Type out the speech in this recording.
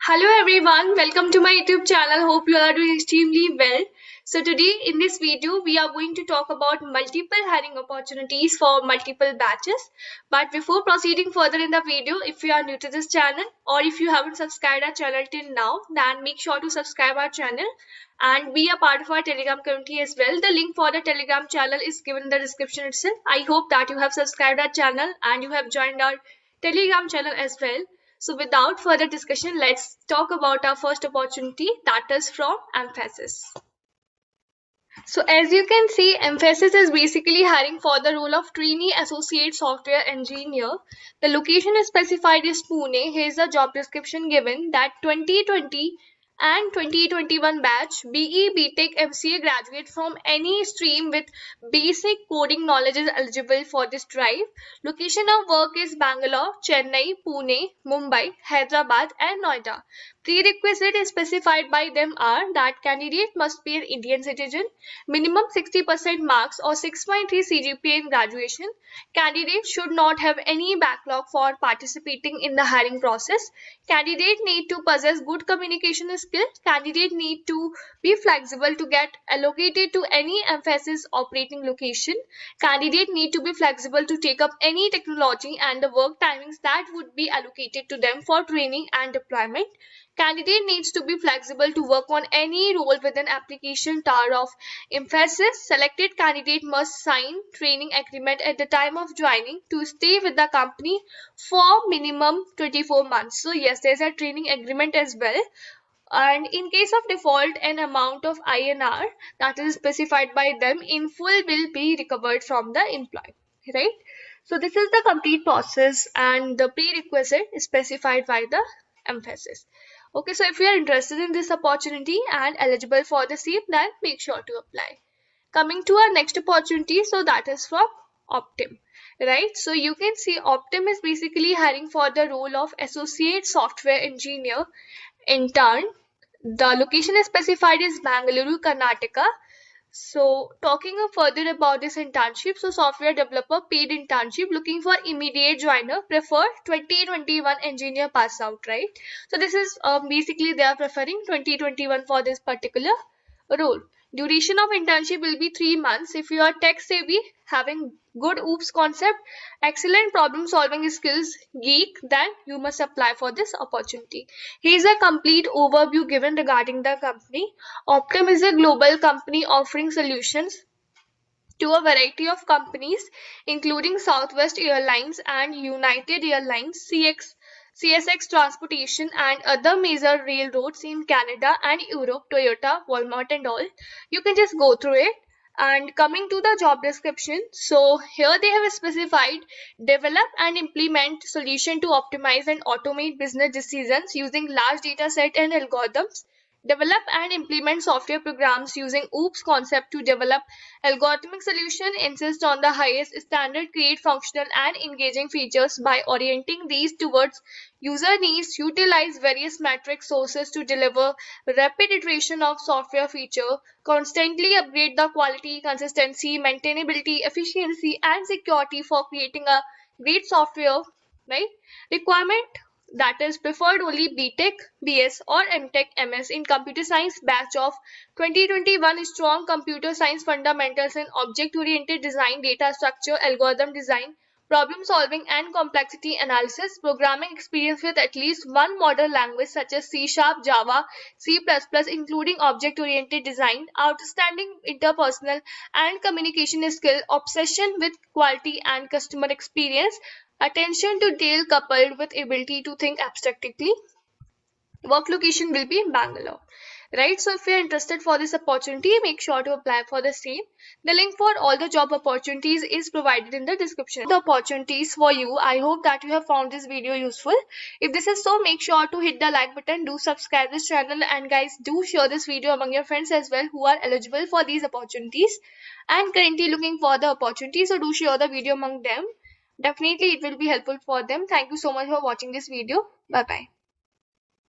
Hello everyone, welcome to my YouTube channel. Hope you are doing extremely well. So today in this video we are going to talk about multiple hiring opportunities for multiple batches. But before proceeding further in the video, if you are new to this channel or if you haven't subscribed our channel till now, then make sure to subscribe our channel and be a part of our Telegram community as well. The link for the Telegram channel is given in the description itself. I hope that you have subscribed our channel and you have joined our Telegram channel as well. So without further discussion, let's talk about our first opportunity, that is from Mphasis. So as you can see, Mphasis is basically hiring for the role of trainee associate software engineer. The location is specified as Pune. Here is the job description given that 2020 and 2021 batch BE, BTech, MCA graduate from any stream with basic coding knowledge is eligible for this drive. Location of work is Bangalore, Chennai, Pune, Mumbai, Hyderabad and Noida. Prerequisite specified by them are that candidate must be an Indian citizen, minimum 60% marks or 6.3 CGPA in graduation. Candidate should not have any backlog for participating in the hiring process. Candidate need to possess good communication skills. Candidate need to be flexible to get allocated to any Mphasis operating location. Candidate need to be flexible to take up any technology and the work timings that would be allocated to them for training and deployment. Candidate needs to be flexible to work on any role within application tower of Mphasis. Selected candidate must sign training agreement at the time of joining to stay with the company for minimum 24 months. So yes, there's a training agreement as well. And in case of default, an amount of INR that is specified by them in full will be recovered from the employee, right? So this is the complete process and the prerequisite is specified by the Mphasis. Okay, so if you are interested in this opportunity and eligible for the same, then make sure to apply. Coming to our next opportunity, so that is from Optim, right? So you can see Optim is basically hiring for the role of associate software engineer intern. The location is specified as Bangalore, Karnataka. So talking further about this internship, so software developer paid internship looking for immediate joiner, prefer 2021 engineer pass out, right? So this is basically they are preferring 2021 for this particular role. Duration of internship will be 3 months. If you are tech savvy, having good OOPS concept, excellent problem solving skills, geek, then you must apply for this opportunity. Here is a complete overview given regarding the company. Optim is a global company offering solutions to a variety of companies including Southwest Airlines and United Airlines, CSX Transportation and other major railroads in Canada and Europe, Toyota, Walmart and all. You can just go through it. And coming to the job description, so here they have specified develop and implement solution to optimize and automate business decisions using large data set and algorithms. Develop and implement software programs using OOPS concept to develop algorithmic solution. Insist on the highest standard, create functional and engaging features by orienting these towards user needs. Utilize various metric sources to deliver rapid iteration of software feature. Constantly upgrade the quality, consistency, maintainability, efficiency and security for creating a great software, right? Requirement that is preferred only BTech, BS or MTech MS in computer science batch of 2021, strong computer science fundamentals in object-oriented design, data structure, algorithm design, problem solving and complexity analysis, programming experience with at least one modern language such as C#, Java, C++, including object-oriented design, outstanding interpersonal and communication skill, obsession with quality and customer experience, attention to detail coupled with ability to think abstractly. Work location will be Bangalore, right? So if you're interested for this opportunity, make sure to apply for the same. The link for all the job opportunities is provided in the description. The opportunities for you. I hope that you have found this video useful. If this is so, make sure to hit the like button, do subscribe this channel, and guys, do share this video among your friends as well who are eligible for these opportunities and currently looking for the opportunity. So do share the video among them. Definitely it will be helpful for them. Thank you so much for watching this video. Bye bye.